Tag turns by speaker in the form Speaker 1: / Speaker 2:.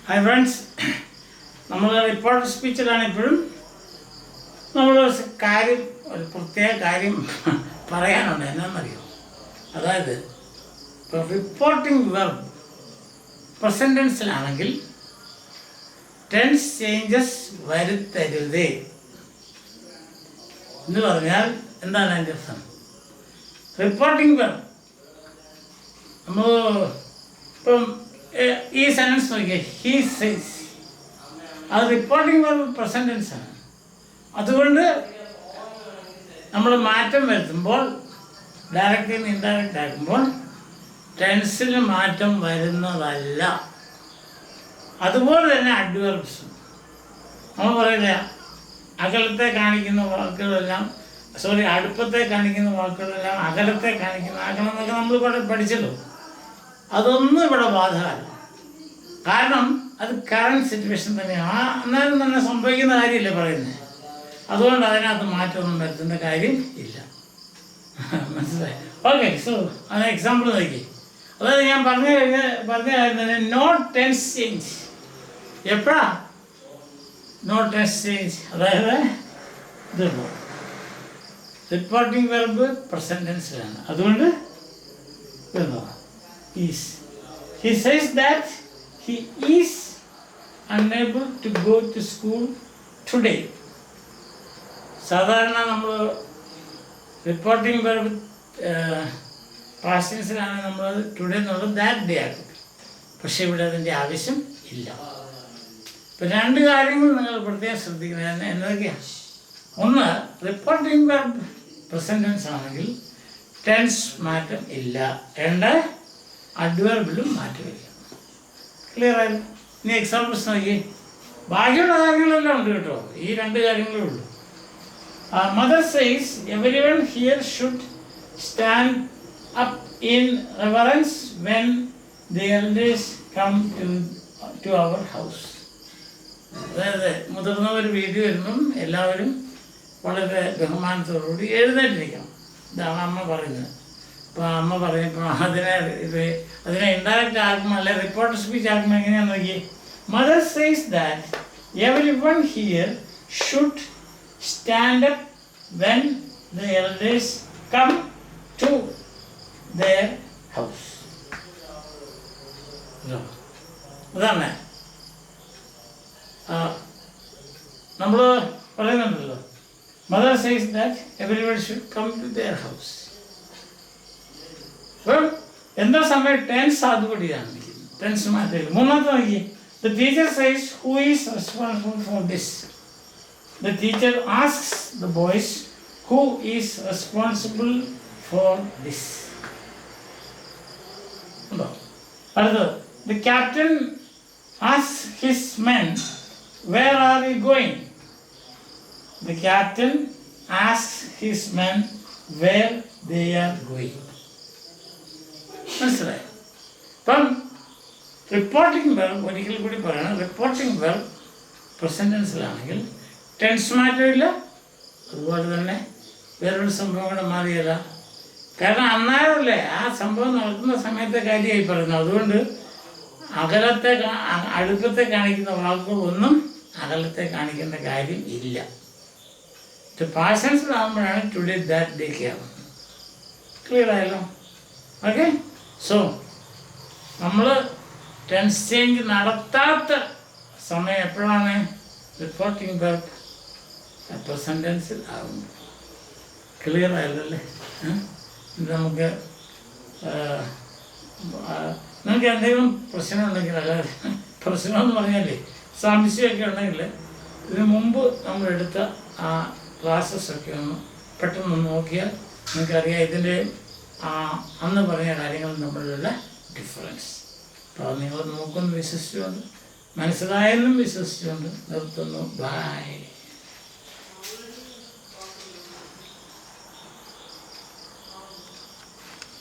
Speaker 1: Hi friends, നമ്മൾ reporter സ്പീച്ചിലാണ് ഇപ്പോഴും നമ്മൾ ഒരു പ്രത്യേക കാര്യം പറയാനുണ്ട്. എന്നാണെന്നറിയോ? അതായത് ഇപ്പോൾ റിപ്പോർട്ടിംഗ് വെർബ് പ്രസന്റ് ടെൻസിലാണെങ്കിൽ ടെൻസ് ചേഞ്ചസ് വരുത്തരുതേ എന്ന് പറഞ്ഞാൽ എന്താണ് അതിൻ്റെ അർത്ഥം? റിപ്പോർട്ടിംഗ് വെർബ് നമ്മൾ ഇപ്പം ഈ സെൻറ്റൻസ് നോക്കിയേ, ഹീ സേസ്, അത് റിപ്പോർട്ടിംഗ് വെർബ് പ്രസന്റ് ടെൻസ് ആണ്. അതുകൊണ്ട് നമ്മൾ മാറ്റം വരുത്തുമ്പോൾ ഡയറക്റ്റ് നിന്ന് ഇൻഡയറക്റ്റ് ആക്കുമ്പോൾ ടെൻസിൽ മാറ്റം വരുന്നതല്ല. അതുപോലെ തന്നെ അഡ്വർബ്സ് നമ്മൾ പറയില്ല, അകലത്തെ കാണിക്കുന്ന വാക്കുകളെല്ലാം അടുപ്പത്തെ കാണിക്കുന്ന വാക്കുകളെല്ലാം അകലത്തെ കാണിക്കുന്ന ആക്കണം എന്നൊക്കെ നമ്മൾ പഠിച്ചല്ലോ. അതൊന്നും ഇവിടെ ബാധകമല്ല. കാരണം അത് കറണ്ട് സിറ്റുവേഷൻ തന്നെയാണ്. അന്നേരം തന്നെ സംഭവിക്കുന്ന കാര്യമില്ല പറയുന്നത്. അതുകൊണ്ട് അതിനകത്ത് മാറ്റമൊന്നും വരുത്തേണ്ട കാര്യം ഇല്ല. മനസ്സിലായി? ഓക്കെ, സോ അത് എക്സാമ്പിൾ നോക്കി. അതായത് ഞാൻ പറഞ്ഞ കാര്യം നോ ടെൻസ് ചേഞ്ച്. എപ്പോഴാ നോ ടെൻസ് ചേഞ്ച്? അതായത് ഇത് റിപ്പോർട്ടിംഗ് വെർബ് പ്രസന്റ് ടെൻസിലാണ്. അതുകൊണ്ട് ഇതെന്നോ is. He says that he is unable to go to school today. സാധാരണ നമ്മൾ റിപ്പോർട്ടിംഗ് വെർബ് പാസ്റ്റ് ടെൻസിലാണ് നമ്മൾ ടുഡേ എന്നുള്ളത് ദാറ്റ് ഡേ ആക്കും. പക്ഷേ ഇവിടെ അതിൻ്റെ ആവശ്യം ഇല്ല. ഇപ്പം രണ്ട് കാര്യങ്ങൾ നിങ്ങൾ പ്രത്യേകം ശ്രദ്ധിക്കുന്നത് എന്തൊക്കെയാണ്? ഒന്ന്, റിപ്പോർട്ടിംഗ് വെർബ് പ്രസന്റ് ടെൻസ് ആണെങ്കിൽ ടെൻസ് മാറ്റം ഇല്ല. രണ്ട്, അഡ്വർബിലും മാറ്റമില്ല. ക്ലിയർ ആയി? ഇനി എക്സാമ്പിൾസ് നോക്കി. ബാക്കിയുള്ള കാര്യങ്ങളെല്ലാം ഉണ്ട് കേട്ടോ, ഈ രണ്ട് കാര്യങ്ങളേ ഉള്ളൂ. Mother says everyone here should stand up in reverence when the elders come to our house. അതായത് മുതിർന്നവർ വീട്ടിൽ വരുമ്പം എല്ലാവരും വളരെ ബഹുമാനത്തോടുകൂടി എഴുന്നേറ്റിരിക്കണം. ഇതാണ് അമ്മ പറയുന്നത്. അപ്പോൾ അമ്മ പറഞ്ഞപ്പോൾ അതിനെ ഇൻഡയറക്റ്റ് ആക്കുമ്പോൾ അല്ലെ റിപ്പോർട്ടർ സ്പീച്ച് ആക്കുമ്പോൾ എങ്ങനെയാണെന്ന് നോക്കി. Mother says that every one here should stand up when the elders come to their house. അതാണ് നമ്മൾ പറയുന്നുണ്ടല്ലോ, mother says that every one should come to their house. എന്താ സമയം? ടെൻസ് അതുകൂടിയാണ്. ടെൻസ് മാറ്റില്ല. മൂന്നാമത്തെ നോക്കി. The teacher says who is responsible for this. The teacher asks the boys who is responsible for this. ഉണ്ടോ? അടുത്തത്, the captain asks his men where are you going. The captain asks his men where they are going. മനസ്സിലായി? ഇപ്പം reporting verb ഒരിക്കൽ കൂടി പറയണം. Reporting verb present ടെൻസിലാണെങ്കിൽ tense മാറ്റമില്ല. അതുപോലെ തന്നെ വേറൊരു സംഭവം കൂടെ മാറിയല്ല. കാരണം അന്നേരമല്ലേ ആ സംഭവം നടക്കുന്ന സമയത്തെ കാര്യമായി പറയുന്നത്. അതുകൊണ്ട് അടുപ്പത്തെ കാണിക്കുന്ന വാക്കുകളൊന്നും അകലത്തെ കാണിക്കേണ്ട കാര്യം ഇല്ല. പാസ്റ്റ് ടെൻസിലാകുമ്പോഴാണ് ടുഡേ ദാറ്റ് ഡേ ആവുന്നത്. ക്ലിയർ ആയല്ലോ? ഓക്കെ. സോ നമ്മൾ ടെൻസ് ചേഞ്ച് നടത്താത്ത സമയം എപ്പോഴാണ്? റിപ്പോർട്ടിംഗ് വെർബ് പ്രസന്റ് ടെൻസിൽ ആകുമ്പോൾ. ക്ലിയർ ആയല്ലേ? ഇത് നമുക്ക് എന്തെങ്കിലും പ്രശ്നമുണ്ടെങ്കിൽ, അല്ലാതെ പ്രശ്നമെന്ന് പറഞ്ഞാലേ സംശയമൊക്കെ ഉണ്ടെങ്കിൽ ഇതിനു മുമ്പ് നമ്മളെടുത്ത ആ ക്ലാസ്സസൊക്കെ ഒന്ന് പെട്ടെന്ന് നോക്കിയാൽ നിങ്ങൾക്കറിയാം ഇതിൻ്റെ അന്ന് പറഞ്ഞ കാര്യങ്ങൾ തമ്മിലുള്ള ഡിഫറൻസ്. അപ്പോൾ നിങ്ങൾ നോക്കുമെന്ന് വിശ്വസിച്ചുകൊണ്ട്, മനസ്സിലായെന്നും വിശ്വസിച്ചുകൊണ്ട് നിർത്തുന്നു. ബൈ.